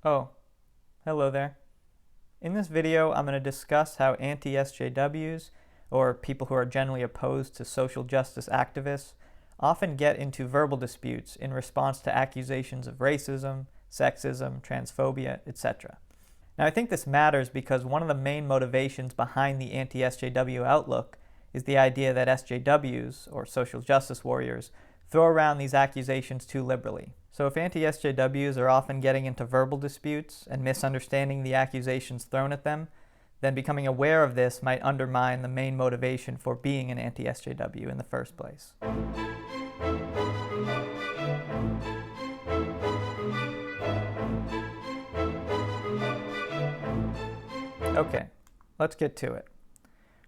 Oh, hello there. In this video, I'm going to discuss how anti-SJWs, or people who are generally opposed to social justice activists, often get into verbal disputes in response to accusations of racism, sexism, transphobia, etc. Now, I think this matters because one of the main motivations behind the anti-SJW outlook is the idea that SJWs, or social justice warriors, throw around these accusations too liberally. So if anti-SJWs are often getting into verbal disputes and misunderstanding the accusations thrown at them, then becoming aware of this might undermine the main motivation for being an anti-SJW in the first place. Okay, let's get to it.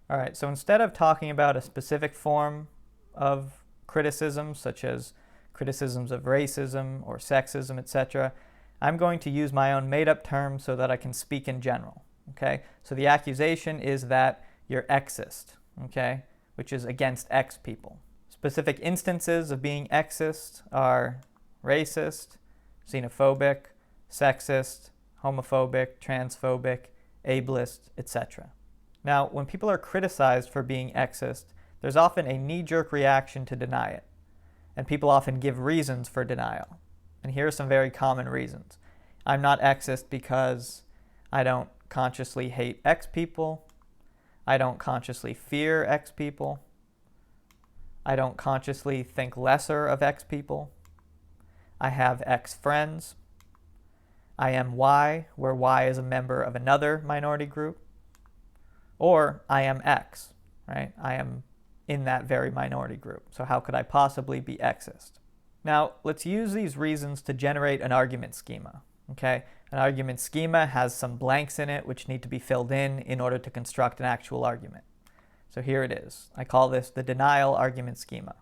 All right, so instead of talking about a specific form of criticism, such as criticisms of racism or sexism, etc., I'm going to use my own made-up term so that I can speak in general. Okay, so the accusation is that you're Xist, okay, which is against X people. Specific instances of being Xist are racist, xenophobic, sexist, homophobic, transphobic, ableist, etc. Now, when people are criticized for being Xist, there's often a knee-jerk reaction to deny it, and people often give reasons for denial. And here are some very common reasons. I'm not Xist because I don't consciously hate X people. I don't consciously fear X people. I don't consciously think lesser of X people. I have X friends. I am Y, where Y is a member of another minority group. Or I am X, right? I am in that very minority group. So how could I possibly be Xist? Now, let's use these reasons to generate an argument schema, okay? An argument schema has some blanks in it which need to be filled in order to construct an actual argument. So here it is. I call this the denial argument schema.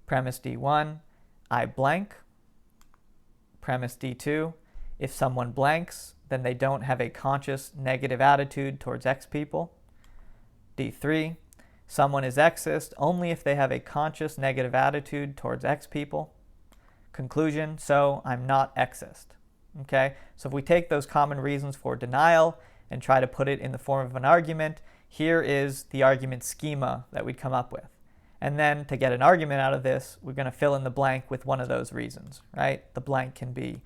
Premise D1, I blank. Premise D2, if someone blanks, then they don't have a conscious negative attitude towards X people. D3, someone is Xist only if they have a conscious negative attitude towards X people. Conclusion, so I'm not Xist. Okay, so if we take those common reasons for denial and try to put it in the form of an argument, here is the argument schema that we'd come up with. And then to get an argument out of this, we're going to fill in the blank with one of those reasons, right? The blank can be,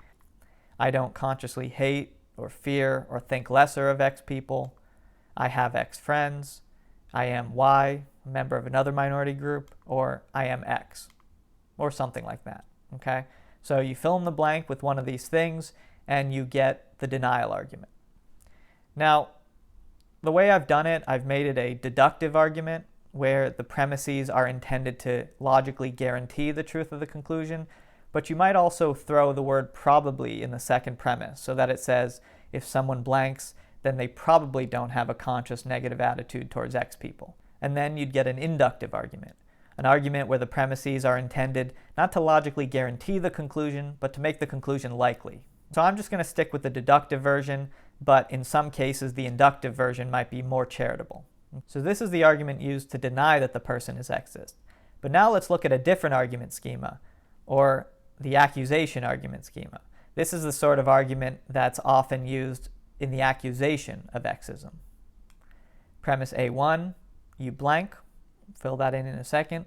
I don't consciously hate or fear or think lesser of X people. I have X friends. I am Y, a member of another minority group, or I am X, or something like that, okay? So you fill in the blank with one of these things, and you get the denial argument. Now, the way I've done it, I've made it a deductive argument, where the premises are intended to logically guarantee the truth of the conclusion, but you might also throw the word probably in the second premise, so that it says, if someone blanks, then they probably don't have a conscious negative attitude towards X people. And then you'd get an inductive argument, an argument where the premises are intended not to logically guarantee the conclusion, but to make the conclusion likely. So I'm just going to stick with the deductive version, but in some cases the inductive version might be more charitable. So this is the argument used to deny that the person is Xist. But now let's look at a different argument schema, or the accusation argument schema. This is the sort of argument that's often used in the accusation of Xism. Premise A1, you blank. Fill that in a second.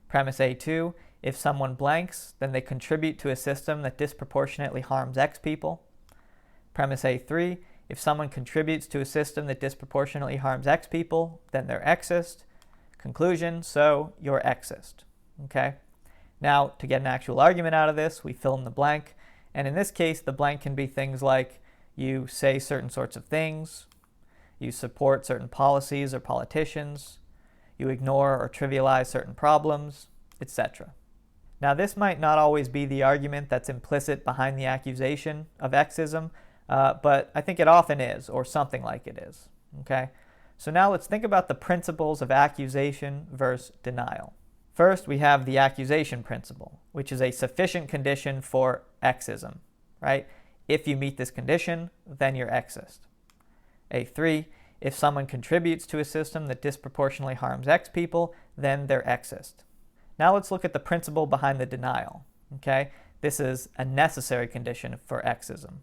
Premise A2, if someone blanks, then they contribute to a system that disproportionately harms X people. Premise A3, if someone contributes to a system that disproportionately harms X people, then they're Xist. Conclusion, so you're Xist. Okay? Now, to get an actual argument out of this, we fill in the blank. And in this case, the blank can be things like you say certain sorts of things, you support certain policies or politicians, you ignore or trivialize certain problems, etc. Now, this might not always be the argument that's implicit behind the accusation of Xism, but I think it often is, or something like it is. Okay? So now let's think about the principles of accusation versus denial. First, we have the accusation principle, which is a sufficient condition for Xism, right? If you meet this condition, then you're Xist. A3, if someone contributes to a system that disproportionately harms X people, then they're Xist. Now let's look at the principle behind the denial, okay? This is a necessary condition for Xism.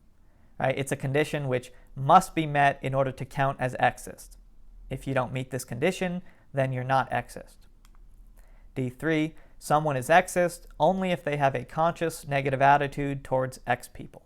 Right? It's a condition which must be met in order to count as exist. If you don't meet this condition, then you're not exist. D3, someone is exist only if they have a conscious negative attitude towards X people.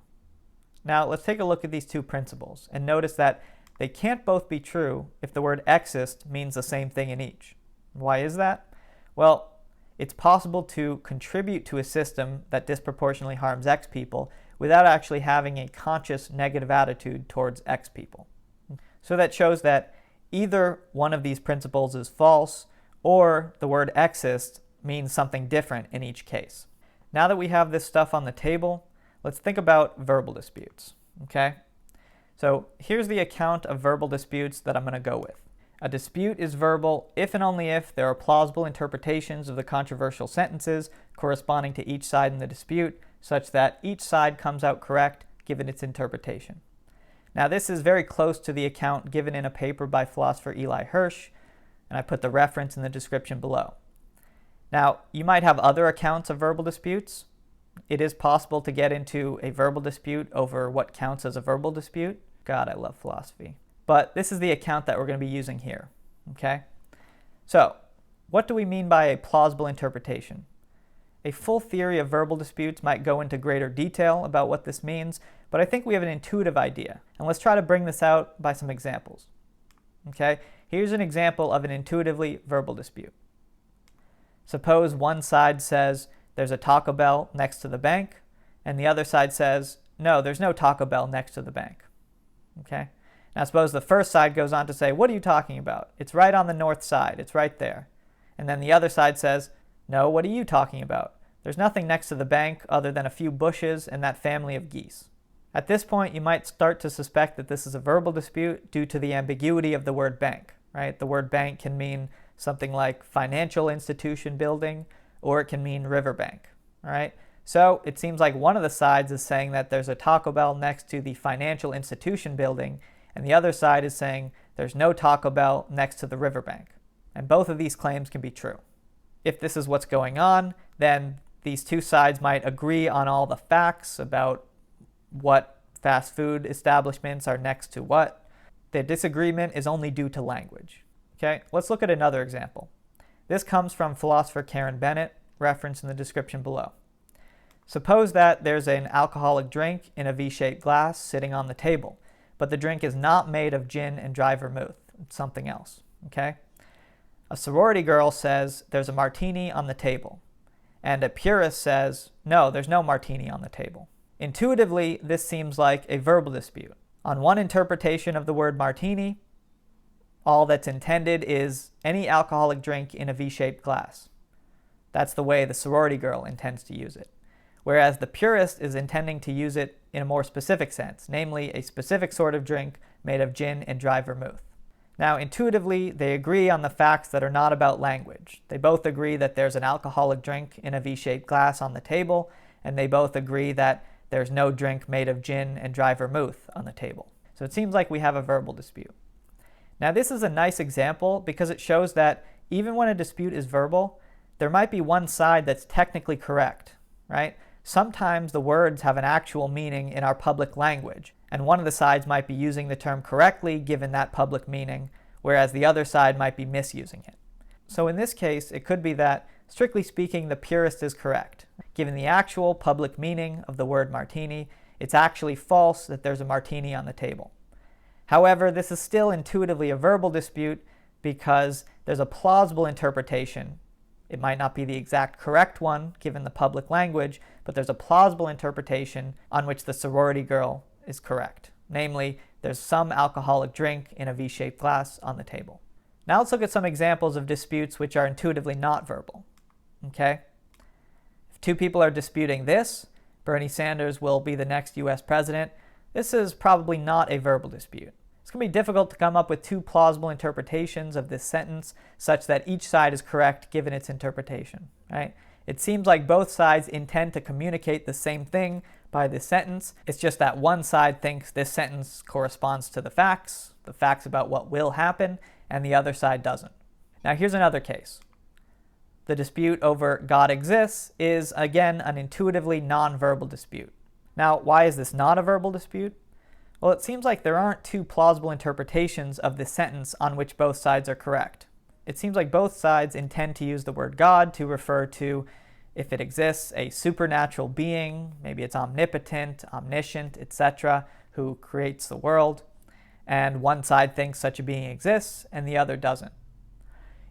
Now let's take a look at these two principles and notice that they can't both be true if the word exist means the same thing in each. Why is that? Well, it's possible to contribute to a system that disproportionately harms X people without actually having a conscious negative attitude towards X people. So that shows that either one of these principles is false, or the word exist means something different in each case. Now that we have this stuff on the table, let's think about verbal disputes. Okay? So here's the account of verbal disputes that I'm going to go with. A dispute is verbal if and only if there are plausible interpretations of the controversial sentences corresponding to each side in the dispute, such that each side comes out correct given its interpretation. Now this is very close to the account given in a paper by philosopher Eli Hirsch, and I put the reference in the description below. Now, you might have other accounts of verbal disputes. It is possible to get into a verbal dispute over what counts as a verbal dispute. God, I love philosophy. But this is the account that we're going to be using here. Okay? So, what do we mean by a plausible interpretation? A full theory of verbal disputes might go into greater detail about what this means, but I think we have an intuitive idea. And let's try to bring this out by some examples. Okay? Here's an example of an intuitively verbal dispute. Suppose one side says there's a Taco Bell next to the bank, and the other side says, no, there's no Taco Bell next to the bank. Okay? Now suppose the first side goes on to say, what are you talking about? It's right on the north side. It's right there. And then the other side says, no, what are you talking about? There's nothing next to the bank other than a few bushes and that family of geese. At this point, you might start to suspect that this is a verbal dispute due to the ambiguity of the word bank. Right? The word bank can mean something like financial institution building, or it can mean riverbank. All right? So it seems like one of the sides is saying that there's a Taco Bell next to the financial institution building, and the other side is saying there's no Taco Bell next to the riverbank. And both of these claims can be true. If this is what's going on, then these two sides might agree on all the facts about what fast food establishments are next to what. The disagreement is only due to language. Okay, let's look at another example. This comes from philosopher Bennett, referenced in the description below. Suppose that there's an alcoholic drink in a V-shaped glass sitting on the table, but the drink is not made of gin and dry vermouth. It's something else. Okay? A sorority girl says there's a martini on the table, and a purist says, no, there's no martini on the table. Intuitively, this seems like a verbal dispute. On one interpretation of the word martini, all that's intended is any alcoholic drink in a V-shaped glass. That's the way the sorority girl intends to use it. Whereas the purist is intending to use it in a more specific sense, namely a specific sort of drink made of gin and dry vermouth. Now, intuitively, they agree on the facts that are not about language. They both agree that there's an alcoholic drink in a V-shaped glass on the table, and they both agree that there's no drink made of gin and dry vermouth on the table. So it seems like we have a verbal dispute. Now this is a nice example because it shows that even when a dispute is verbal, there might be one side that's technically correct, right? Sometimes the words have an actual meaning in our public language, and one of the sides might be using the term correctly given that public meaning, whereas the other side might be misusing it. So in this case, it could be that, strictly speaking, the purist is correct. Given the actual public meaning of the word martini, it's actually false that there's a martini on the table. However, this is still intuitively a verbal dispute because there's a plausible interpretation. It might not be the exact correct one given the public language, but there's a plausible interpretation on which the sorority girl is correct. Namely, there's some alcoholic drink in a V-shaped glass on the table. Now let's look at some examples of disputes which are intuitively not verbal. Okay? If two people are disputing this, Bernie Sanders will be the next US president, this is probably not a verbal dispute. It's going to be difficult to come up with two plausible interpretations of this sentence such that each side is correct given its interpretation, right? It seems like both sides intend to communicate the same thing by this sentence. It's just that one side thinks this sentence corresponds to the facts about what will happen, and the other side doesn't. Now here's another case. The dispute over God exists is, again, an intuitively non-verbal dispute. Now, why is this not a verbal dispute? Well, it seems like there aren't two plausible interpretations of this sentence on which both sides are correct. It seems like both sides intend to use the word God to refer to, if it exists, a supernatural being, maybe it's omnipotent, omniscient, etc., who creates the world, and one side thinks such a being exists and the other doesn't.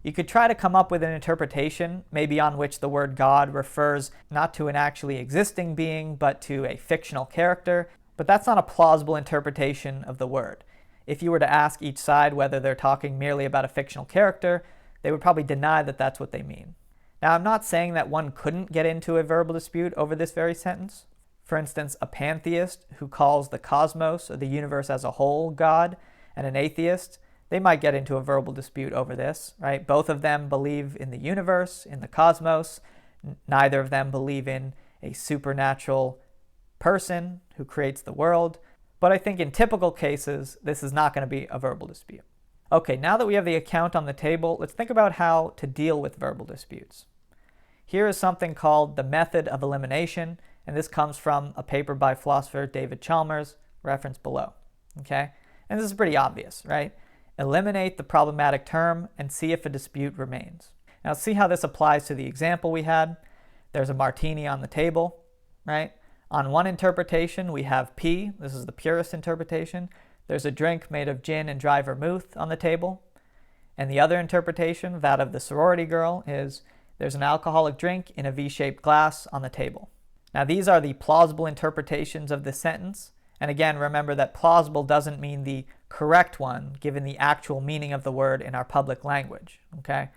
You could try to come up with an interpretation, maybe on which the word God refers not to an actually existing being, but to a fictional character, but that's not a plausible interpretation of the word. If you were to ask each side whether they're talking merely about a fictional character, they would probably deny that that's what they mean. Now, I'm not saying that one couldn't get into a verbal dispute over this very sentence. For instance, a pantheist who calls the cosmos, or the universe as a whole, God, and an atheist, they might get into a verbal dispute over this, right? Both of them believe in the universe, in the cosmos. Neither of them believe in a supernatural person who creates the world. But I think in typical cases, this is not going to be a verbal dispute. Okay, now that we have the account on the table, let's think about how to deal with verbal disputes. Here is something called the method of elimination, and this comes from a paper by philosopher David Chalmers, referenced below. Okay? And this is pretty obvious, right? Eliminate the problematic term and see if a dispute remains. Now see how this applies to the example we had. There's a martini on the table, right? On one interpretation, we have P. This is the purest interpretation. There's a drink made of gin and dry vermouth on the table. And the other interpretation, that of the sorority girl, is there's an alcoholic drink in a V-shaped glass on the table. Now these are the plausible interpretations of this sentence. And again, remember that plausible doesn't mean the correct one, given the actual meaning of the word in our public language. Okay?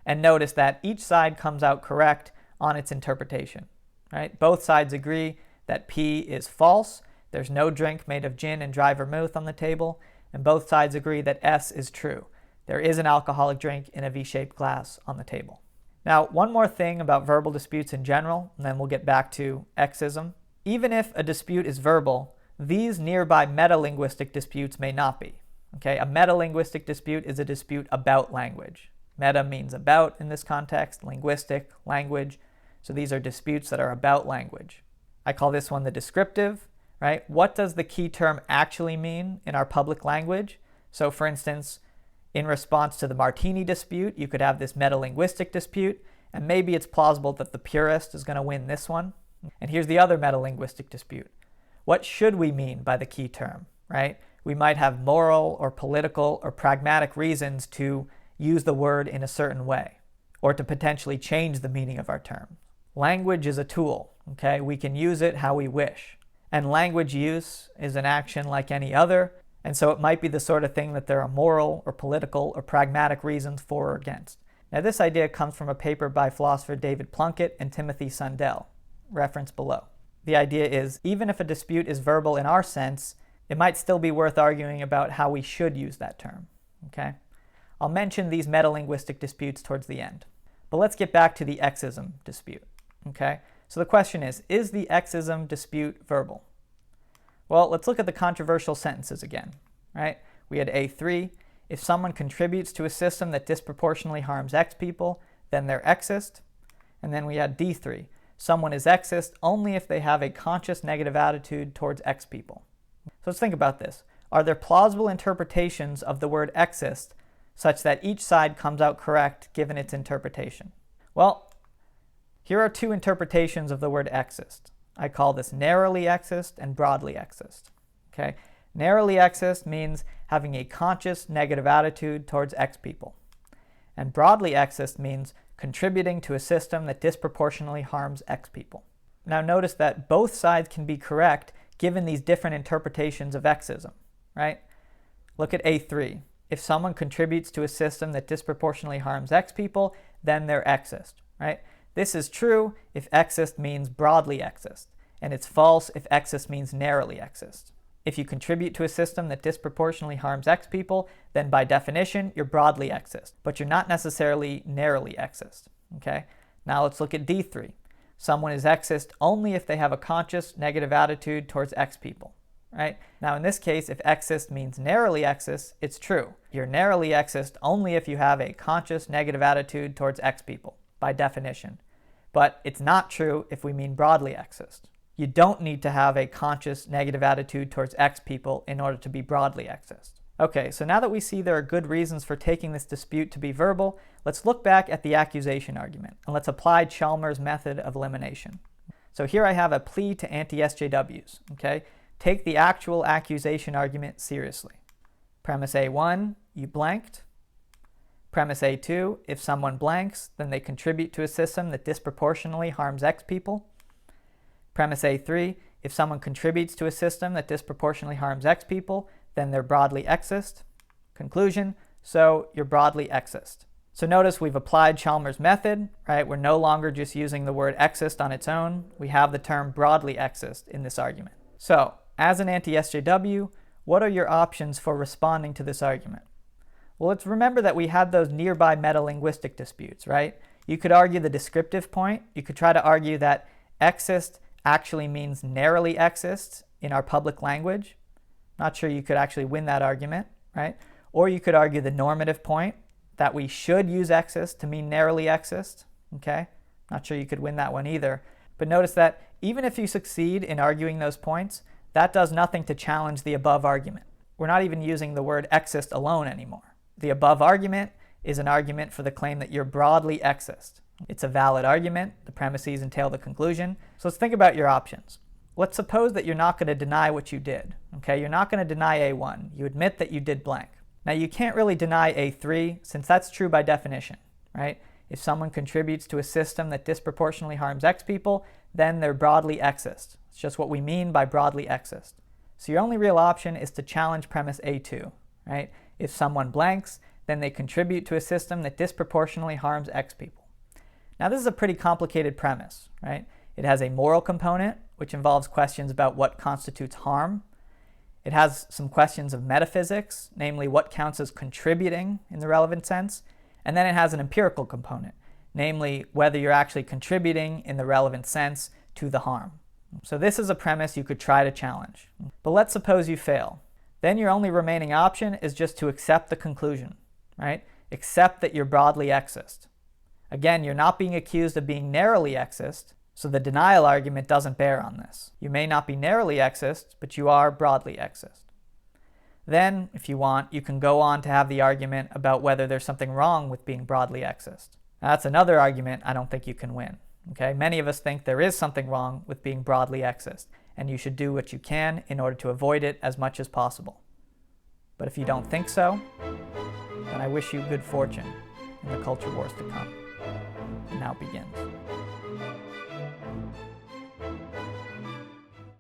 And notice that each side comes out correct on its interpretation. Right? Both sides agree that P is false. There's no drink made of gin and dry vermouth on the table, and both sides agree that S is true. There is an alcoholic drink in a V-shaped glass on the table. Now, one more thing about verbal disputes in general, and then we'll get back to Xism. Even if a dispute is verbal, these nearby metalinguistic disputes may not be. Okay? A metalinguistic dispute is a dispute about language. Meta means about in this context, linguistic, language. So these are disputes that are about language. I call this one the descriptive. Right? What does the key term actually mean in our public language? So for instance, in response to the martini dispute, you could have this metalinguistic dispute, and maybe it's plausible that the purist is going to win this one. And here's the other metalinguistic dispute. What should we mean by the key term, right? We might have moral or political or pragmatic reasons to use the word in a certain way, or to potentially change the meaning of our term. Language is a tool, okay? We can use it how we wish. And language use is an action like any other, and so it might be the sort of thing that there are moral or political or pragmatic reasons for or against. Now this idea comes from a paper by philosopher David Plunkett and Timothy Sundell, referenced below. The idea is, even if a dispute is verbal in our sense, it might still be worth arguing about how we should use that term. Okay? I'll mention these metalinguistic disputes towards the end. But let's get back to the Xism dispute. Okay? So the question is the Xism dispute verbal? Well, let's look at the controversial sentences again, right? We had A3, if someone contributes to a system that disproportionately harms X people, then they're Xist. And then we had D3, someone is Xist only if they have a conscious negative attitude towards X people. So let's think about this. Are there plausible interpretations of the word Xist such that each side comes out correct given its interpretation? Well, here are two interpretations of the word Xist. I call this narrowly Xist and broadly Xist. Okay? Narrowly Xist means having a conscious negative attitude towards X people. And broadly Xist means contributing to a system that disproportionately harms X people. Now notice that both sides can be correct given these different interpretations of Xism, right? Look at A3. If someone contributes to a system that disproportionately harms X people, then they're Xist, right? This is true if Xist means broadly Xist, and it's false if Xist means narrowly Xist. If you contribute to a system that disproportionately harms X people, then by definition, you're broadly Xist, but you're not necessarily narrowly Xist. Okay? Now let's look at D3. Someone is Xist only if they have a conscious negative attitude towards X people. Right? Now in this case, if Xist means narrowly Xist, it's true. You're narrowly Xist only if you have a conscious negative attitude towards X people, by definition. But it's not true if we mean broadly Xist. You don't need to have a conscious negative attitude towards X people in order to be broadly Xist. Okay, so now that we see there are good reasons for taking this dispute to be verbal, let's look back at the accusation argument, and let's apply Chalmers' method of elimination. So here I have a plea to anti-SJWs, okay? Take the actual accusation argument seriously. Premise A1, you blanked. Premise A2, if someone blanks, then they contribute to a system that disproportionately harms X people. Premise A3, if someone contributes to a system that disproportionately harms X people, then they're broadly Xist. Conclusion, so you're broadly Xist. So notice we've applied Chalmers' method, right? We're no longer just using the word Xist on its own. We have the term broadly Xist in this argument. So, as an anti-SJW, what are your options for responding to this argument? Well, let's remember that we had those nearby metalinguistic disputes, right? You could argue the descriptive point. You could try to argue that Xist actually means narrowly Xist in our public language. Not sure you could actually win that argument, right? Or you could argue the normative point, that we should use Xist to mean narrowly Xist, okay? Not sure you could win that one either. But notice that even if you succeed in arguing those points, that does nothing to challenge the above argument. We're not even using the word Xist alone anymore. The above argument is an argument for the claim that you're broadly Xist. It's a valid argument. The premises entail the conclusion. So let's think about your options. Let's suppose that you're not going to deny what you did. Okay, you're not going to deny A1. You admit that you did blank. Now you can't really deny A3 since that's true by definition, right? If someone contributes to a system that disproportionately harms X people, then they're broadly Xist. It's just what we mean by broadly Xist. So your only real option is to challenge premise A2, right? If someone blanks, then they contribute to a system that disproportionately harms X people. Now this is a pretty complicated premise, right? It has a moral component, which involves questions about what constitutes harm. It has some questions of metaphysics, namely what counts as contributing in the relevant sense. And then it has an empirical component, namely whether you're actually contributing in the relevant sense to the harm. So this is a premise you could try to challenge. But let's suppose you fail. Then your only remaining option is just to accept the conclusion, right? Accept that you're broadly Xist. Again, you're not being accused of being narrowly Xist, so the denial argument doesn't bear on this. You may not be narrowly Xist, but you are broadly Xist. Then, if you want, you can go on to have the argument about whether there's something wrong with being broadly Xist. Now, that's another argument I don't think you can win. Okay? Many of us think there is something wrong with being broadly Xist, and you should do what you can in order to avoid it as much as possible. But if you don't think so, then I wish you good fortune in the culture wars to come. It now begins.